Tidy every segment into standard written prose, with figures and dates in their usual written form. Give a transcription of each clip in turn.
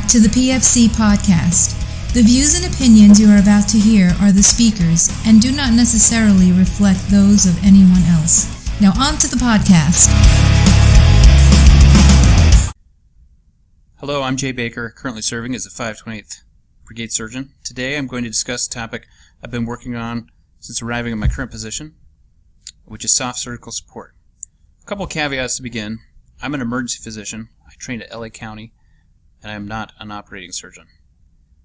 to the PFC podcast. The views and opinions you are about to hear are the speakers and do not necessarily reflect those of anyone else. Now on to the podcast. Hello, I'm Jay Baker, currently serving as the 528th Brigade Surgeon. Today I'm going to discuss a topic I've been working on since arriving in my current position, which is soft surgical support. A couple of caveats to begin. I'm an emergency physician. I trained at LA County, and I am not an operating surgeon.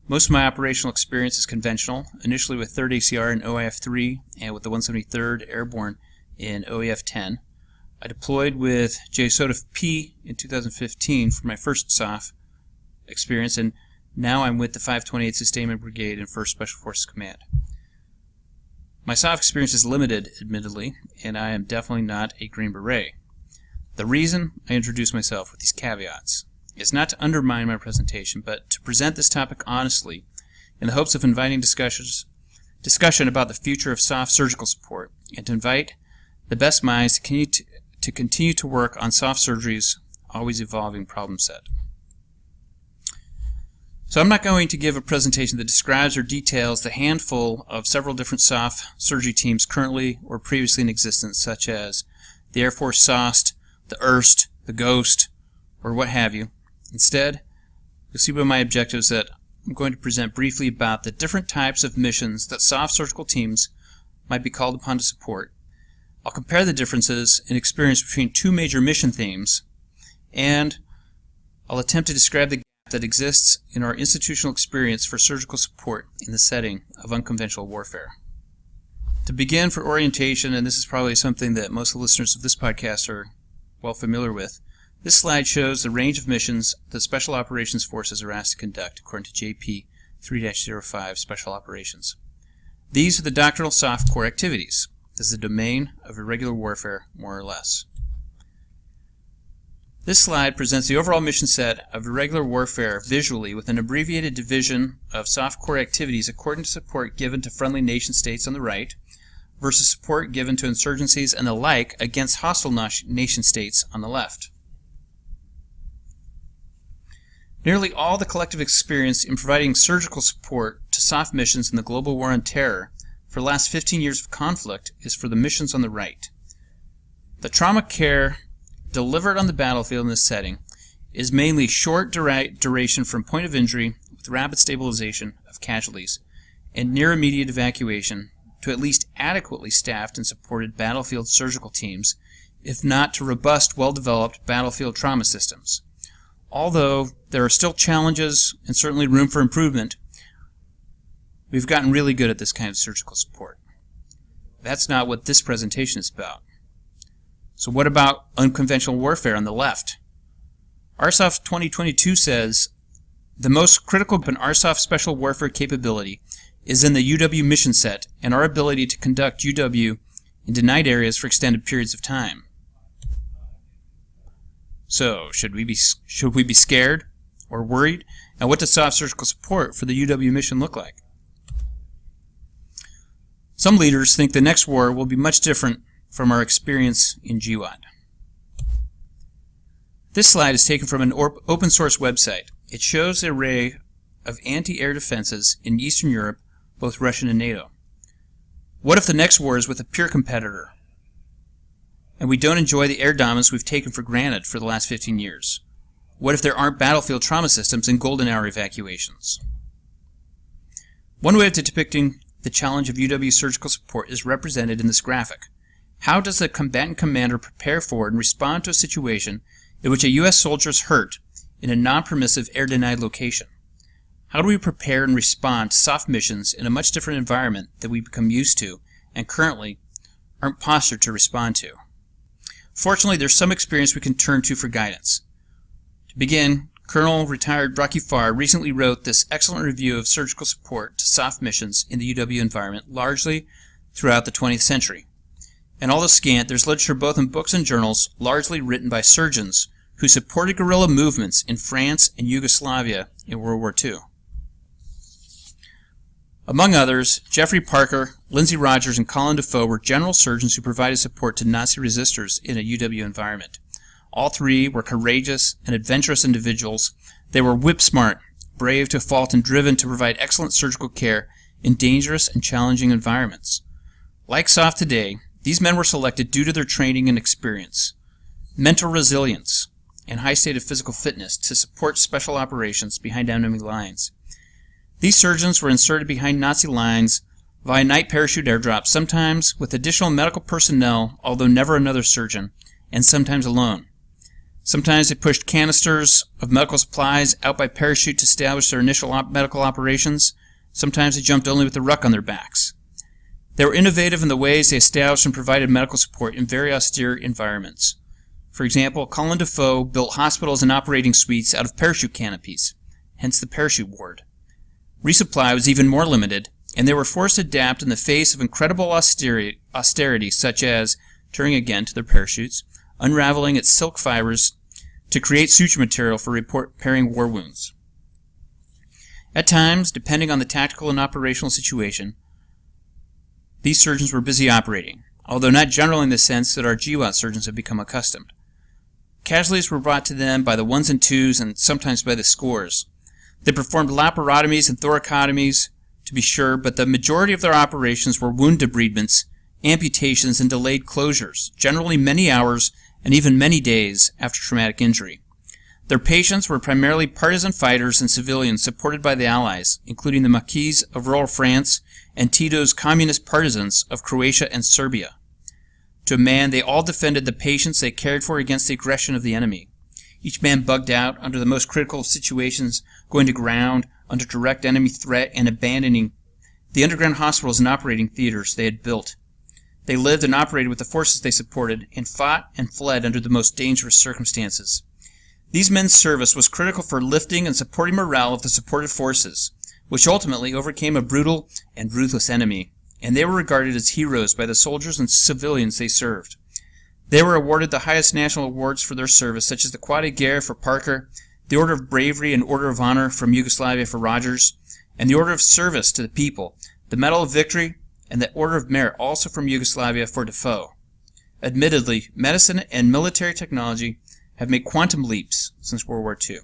Most of my operational experience is conventional, initially with 3rd ACR in OIF-3 and with the 173rd Airborne in OIF-10. I deployed with JSOTF P in 2015 for my first SOF experience, and now I'm with the 528th Sustainment Brigade in 1st Special Forces Command. My SOF experience is limited, admittedly, and I am definitely not a Green Beret. The reason I introduce myself with these caveats is not to undermine my presentation, but to present this topic honestly in the hopes of inviting discussion about the future of soft surgical support, and to invite the best minds to continue to work on soft surgery's always evolving problem set. So I'm not going to give a presentation that describes or details the handful of several different soft surgery teams currently or previously in existence, such as the Air Force SOST, the IRST, the GHOST, or what have you. Instead, you'll see by my objectives that I'm going to present briefly about the different types of missions that soft surgical teams might be called upon to support. I'll compare the differences in experience between two major mission themes, and I'll attempt to describe the gap that exists in our institutional experience for surgical support in the setting of unconventional warfare. To begin, for orientation, and this is probably something that most of the listeners of this podcast are well familiar with, this slide shows the range of missions that Special Operations Forces are asked to conduct according to JP 3-05 Special Operations. These are the doctrinal soft core activities. This is the domain of irregular warfare, more or less. This slide presents the overall mission set of irregular warfare visually with an abbreviated division of soft core activities according to support given to friendly nation states on the right versus support given to insurgencies and the like against hostile nation states on the left. Nearly all the collective experience in providing surgical support to soft missions in the global war on terror for the last 15 years of conflict is for the missions on the right. The trauma care delivered on the battlefield in this setting is mainly short duration from point of injury with rapid stabilization of casualties and near immediate evacuation to at least adequately staffed and supported battlefield surgical teams, if not to robust, well-developed battlefield trauma systems. Although there are still challenges and certainly room for improvement, we've gotten really good at this kind of surgical support. That's not what this presentation is about. So what about unconventional warfare on the left? RSOF 2022 says, the most critical of an RSOF special warfare capability is in the UW mission set and our ability to conduct UW in denied areas for extended periods of time. So, should we be scared or worried? And what does soft surgical support for the UW mission look like? Some leaders think the next war will be much different from our experience in GWOT. This slide is taken from an open source website. It shows the array of anti-air defenses in Eastern Europe, both Russian and NATO. What if the next war is with a peer competitor, and we don't enjoy the air dominance we've taken for granted for the last 15 years? What if there aren't battlefield trauma systems and golden hour evacuations? One way of depicting the challenge of UW surgical support is represented in this graphic. How does the combatant commander prepare for and respond to a situation in which a U.S. soldier is hurt in a non-permissive air-denied location? How do we prepare and respond to soft missions in a much different environment that we become used to and currently aren't postured to respond to? Fortunately, there's some experience we can turn to for guidance. To begin, Colonel retired Rocky Farr recently wrote this excellent review of surgical support to soft missions in the UW environment largely throughout the 20th century. And although scant, there's literature both in books and journals largely written by surgeons who supported guerrilla movements in France and Yugoslavia in World War II. Among others, Jeffrey Parker, Lindsey Rogers, and Colin Defoe were general surgeons who provided support to Nazi resistors in a UW environment. All three were courageous and adventurous individuals. They were whip smart brave to a fault and driven to provide excellent surgical care in dangerous and challenging environments. Like SOF today, these men were selected due to their training and experience, mental resilience, and high state of physical fitness to support special operations behind enemy lines. These surgeons were inserted behind Nazi lines via night parachute airdrops, sometimes with additional medical personnel, although never another surgeon, and sometimes alone. Sometimes they pushed canisters of medical supplies out by parachute to establish their initial medical operations. Sometimes they jumped only with a ruck on their backs. They were innovative in the ways they established and provided medical support in very austere environments. For example, Colin Defoe built hospitals and operating suites out of parachute canopies, hence the parachute ward. Resupply was even more limited, and they were forced to adapt in the face of incredible austerity, such as turning again to their parachutes, unraveling its silk fibers to create suture material for repairing war wounds. At times, depending on the tactical and operational situation, these surgeons were busy operating, although not generally in the sense that our GWOT surgeons have become accustomed. Casualties were brought to them by the ones and twos and sometimes by the scores. They performed laparotomies and thoracotomies, to be sure, but the majority of their operations were wound debridements, amputations, and delayed closures, generally many hours and even many days after traumatic injury. Their patients were primarily partisan fighters and civilians supported by the Allies, including the Maquis of rural France and Tito's communist partisans of Croatia and Serbia. To a man, they all defended the patients they cared for against the aggression of the enemy. Each man bugged out under the most critical of situations, going to ground under direct enemy threat and abandoning the underground hospitals and operating theaters they had built. They lived and operated with the forces they supported and fought and fled under the most dangerous circumstances. These men's service was critical for lifting and supporting morale of the supported forces, which ultimately overcame a brutal and ruthless enemy, and they were regarded as heroes by the soldiers and civilians they served. They were awarded the highest national awards for their service, such as the Croix de Guerre for Parker, the Order of Bravery and Order of Honor from Yugoslavia for Rogers, and the Order of Service to the People, the Medal of Victory, and the Order of Merit also from Yugoslavia for Defoe. Admittedly, medicine and military technology have made quantum leaps since World War II,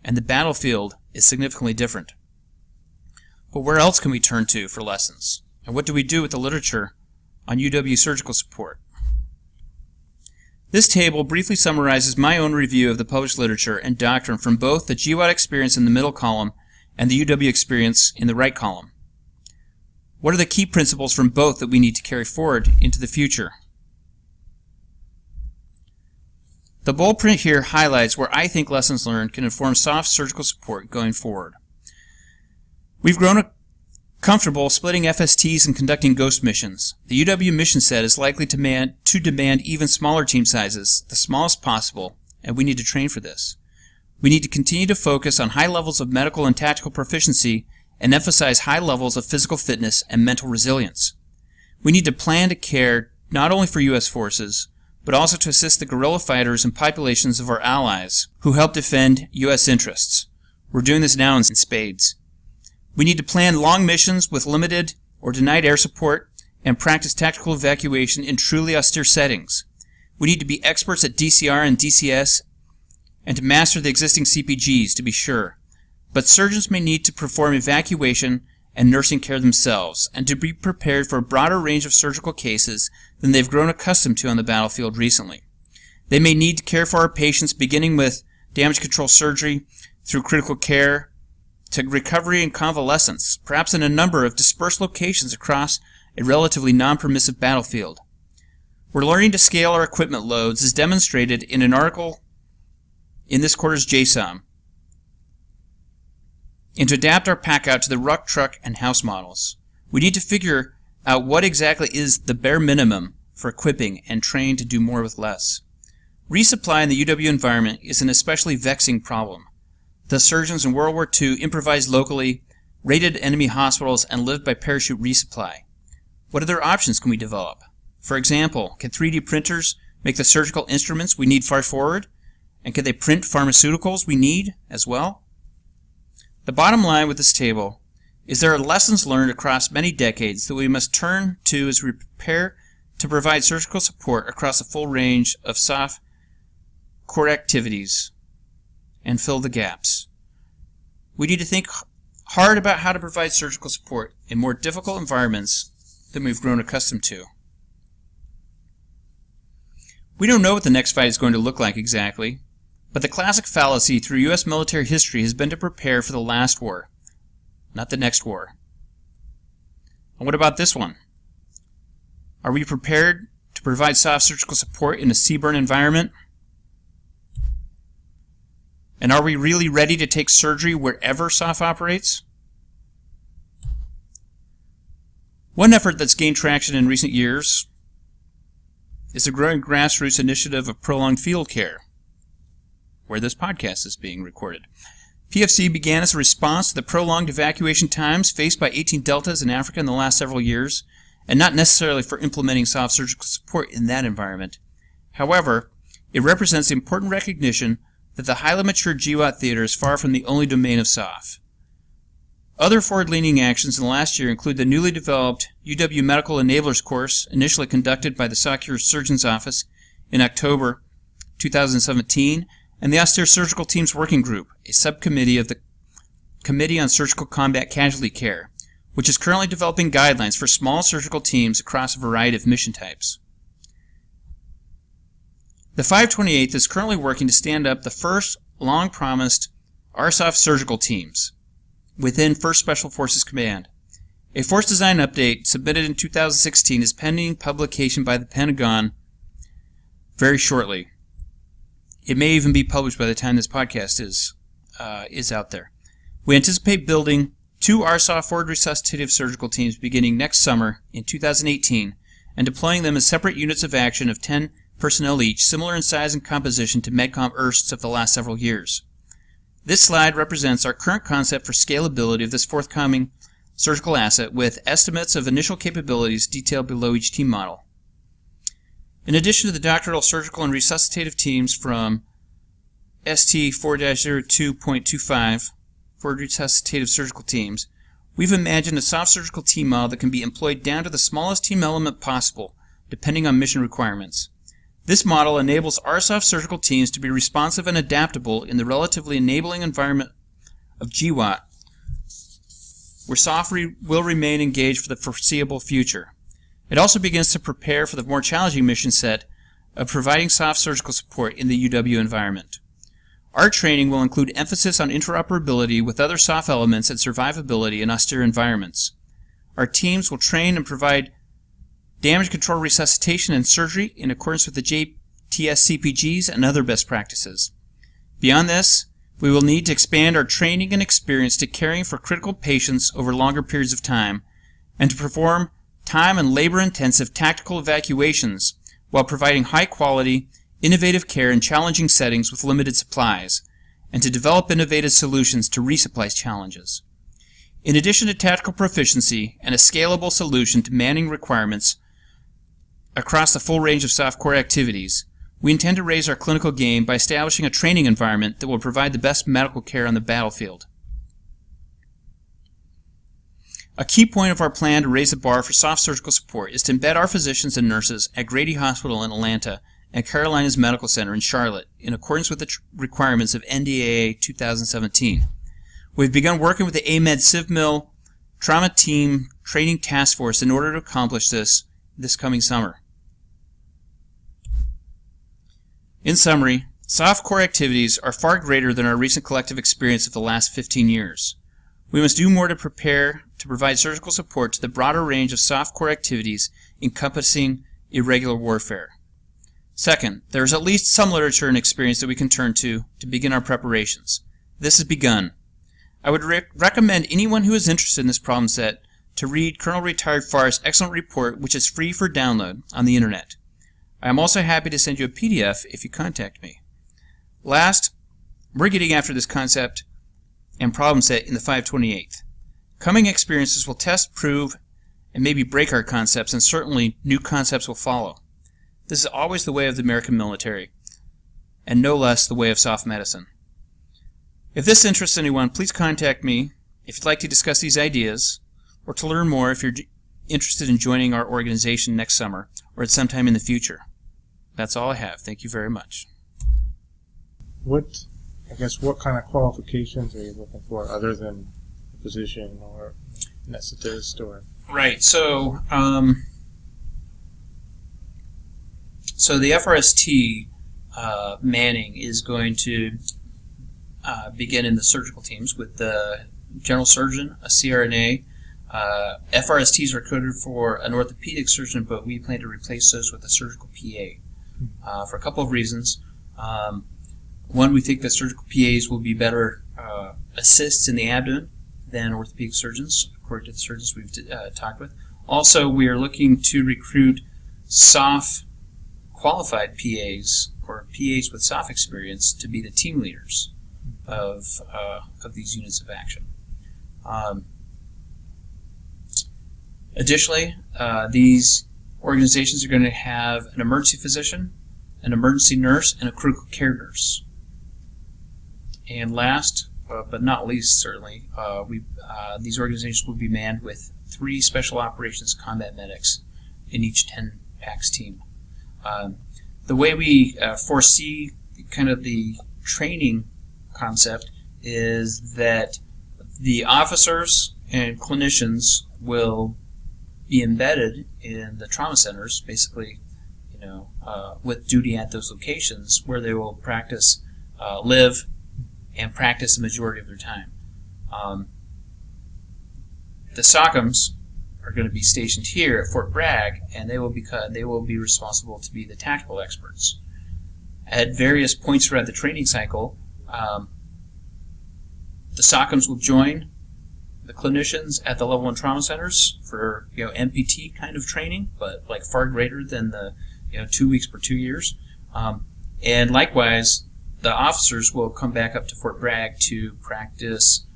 and the battlefield is significantly different. But where else can we turn to for lessons? And what do we do with the literature on UW surgical support? This table briefly summarizes my own review of the published literature and doctrine from both the GWOT experience in the middle column and the UW experience in the right column. What are the key principles from both that we need to carry forward into the future? The bold print here highlights where I think lessons learned can inform SOF surgical support going forward. We've grown comfortable splitting FSTs and conducting ghost missions. The UW mission set is likely to demand even smaller team sizes, the smallest possible, and we need to train for this. We need to continue to focus on high levels of medical and tactical proficiency and emphasize high levels of physical fitness and mental resilience. We need to plan to care not only for U.S. forces, but also to assist the guerrilla fighters and populations of our allies who help defend U.S. interests. We're doing this now in spades. We need to plan long missions with limited or denied air support and practice tactical evacuation in truly austere settings. We need to be experts at DCR and DCS and to master the existing CPGs, to be sure. But surgeons may need to perform evacuation and nursing care themselves, and to be prepared for a broader range of surgical cases than they've grown accustomed to on the battlefield recently. They may need to care for our patients beginning with damage control surgery through critical care to recovery and convalescence, perhaps in a number of dispersed locations across a relatively non-permissive battlefield. We're learning to scale our equipment loads as demonstrated in an article in this quarter's JSOM, and to adapt our pack-out to the ruck, truck, and house models. We need to figure out what exactly is the bare minimum for equipping and train to do more with less. Resupply in the UW environment is an especially vexing problem. The surgeons in World War II improvised locally, raided enemy hospitals, and lived by parachute resupply. What other options can we develop? For example, can 3D printers make the surgical instruments we need far forward? And can they print pharmaceuticals we need as well? The bottom line with this table is there are lessons learned across many decades that we must turn to as we prepare to provide surgical support across a full range of SOF core activities and fill the gaps. we need to think hard about how to provide surgical support in more difficult environments than we've grown accustomed to. We don't know what the next fight is going to look like exactly, but the classic fallacy through U.S. military history has been to prepare for the last war, not the next war. And what about this one? Are we prepared to provide soft surgical support in a CBRN environment? And are we really ready to take surgery wherever SOF operates? One effort that's gained traction in recent years is the growing grassroots initiative of prolonged field care, where this podcast is being recorded. PFC began as a response to the prolonged evacuation times faced by 18 deltas in Africa in the last several years, and not necessarily for implementing soft surgical support in that environment. However, it represents the important recognition that the highly mature GWAT theater is far from the only domain of SOF. Other forward-leaning actions in the last year include the newly developed UW Medical Enablers course, initially conducted by the SOCUR Surgeon's Office in October 2017, and the Austere Surgical Teams Working Group, a subcommittee of the Committee on Surgical Combat Casualty Care, which is currently developing guidelines for small surgical teams across a variety of mission types. The 528th is currently working to stand up the first long-promised RSOF surgical teams within 1st Special Forces Command. A force design update submitted in 2016 is pending publication by the Pentagon very shortly. It may even be published by the time this podcast is out there. We anticipate building 2 RSOF forward resuscitative surgical teams beginning next summer in 2018 and deploying them as separate units of action of 10 personnel each, similar in size and composition to MedCom IRSTs of the last several years. This slide represents our current concept for scalability of this forthcoming surgical asset with estimates of initial capabilities detailed below each team model. In addition to the doctoral surgical and resuscitative teams from ST 4-02.25 for resuscitative surgical teams, we've imagined a soft surgical team model that can be employed down to the smallest team element possible, depending on mission requirements. This model enables RSOF surgical teams to be responsive and adaptable in the relatively enabling environment of GWAT, where SOF will remain engaged for the foreseeable future. It also begins to prepare for the more challenging mission set of providing soft surgical support in the UW environment. Our training will include emphasis on interoperability with other SOF elements and survivability in austere environments. Our teams will train and provide damage control resuscitation and surgery in accordance with the JTS CPGs and other best practices. Beyond this, we will need to expand our training and experience to caring for critical patients over longer periods of time and to perform time and labor-intensive tactical evacuations while providing high-quality, innovative care in challenging settings with limited supplies, and to develop innovative solutions to resupply challenges. In addition to tactical proficiency and a scalable solution to manning requirements across the full range of SOF core activities, we intend to raise our clinical game by establishing a training environment that will provide the best medical care on the battlefield. A key point of our plan to raise the bar for soft surgical support is to embed our physicians and nurses at Grady Hospital in Atlanta and Carolinas Medical Center in Charlotte in accordance with the requirements of NDAA 2017. We've begun working with the AMED CivMil Trauma Team Training Task Force in order to accomplish this coming summer. In summary, SOF core activities are far greater than our recent collective experience of the last 15 years. We must do more to prepare to provide surgical support to the broader range of SOF core activities encompassing irregular warfare. Second, there is at least some literature and experience that we can turn to begin our preparations. This has begun. I would recommend anyone who is interested in this problem set to read Colonel Retired Farr's excellent report, which is free for download on the internet. I am also happy to send you a PDF if you contact me. Last, we're getting after this concept and problem set in the 528th. Coming experiences will test, prove, and maybe break our concepts, and certainly new concepts will follow. This is always the way of the American military, and no less the way of soft medicine. If this interests anyone, please contact me if you'd like to discuss these ideas, or to learn more if you're interested in joining our organization next summer or at some time in the future. That's all I have. Thank you very much. What I guess what kind of qualifications are you looking for other than a physician or anesthetist or? Right. So the FRST manning is going to begin in the surgical teams with the general surgeon, a CRNA. FRSTs are coded for an orthopedic surgeon, but we plan to replace those with a surgical PA for a couple of reasons. One, we think that surgical PAs will be better assists in the abdomen than orthopedic surgeons, according to the surgeons we've talked with. Also, we are looking to recruit SOF qualified PAs or PAs with SOF experience to be the team leaders of these units of action. Additionally, these organizations are going to have an emergency physician, an emergency nurse, and a critical care nurse. And last, but not least, certainly, these organizations will be manned with 3 special operations combat medics in each 10 PACS team. The way we foresee kind of the training concept is that the officers and clinicians will be embedded in the trauma centers, basically, with duty at those locations where they will practice, live, and practice the majority of their time. The SOCMs are going to be stationed here at Fort Bragg, and they will be responsible to be the tactical experts. At various points throughout the training cycle, the SOCMs will join the clinicians at the level 1 trauma centers for MPT kind of training, but like far greater than the 2 weeks per 2 years. And likewise, the officers will come back up to Fort Bragg to practice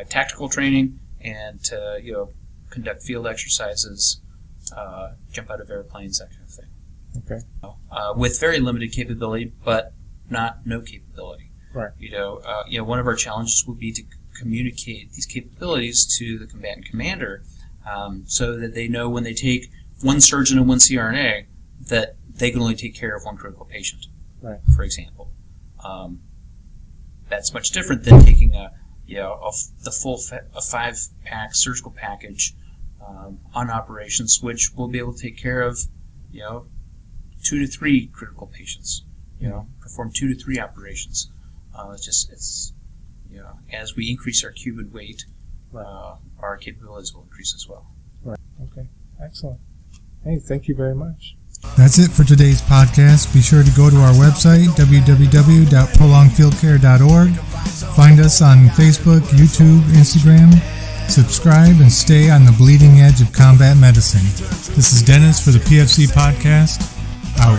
tactical training and to conduct field exercises, jump out of airplanes, that kind of thing. Okay. With very limited capability, but not no capability. Right. One of our challenges will be to communicate these capabilities to the combatant commander, so that they know when they take one surgeon and one CRNA that they can only take care of one critical patient. Right. For example, that's much different than taking the full 5-pack surgical package on operations, which will be able to take care of 2 to 3 critical patients. Perform 2 to 3 operations. As we increase our cube and weight, right, our capabilities will increase as well. Right. Okay. Excellent. Hey, thank you very much. That's it for today's podcast. Be sure to go to our website, www.prolongfieldcare.org. Find us on Facebook, YouTube, Instagram. Subscribe and stay on the bleeding edge of combat medicine. This is Dennis for the PFC Podcast. Out.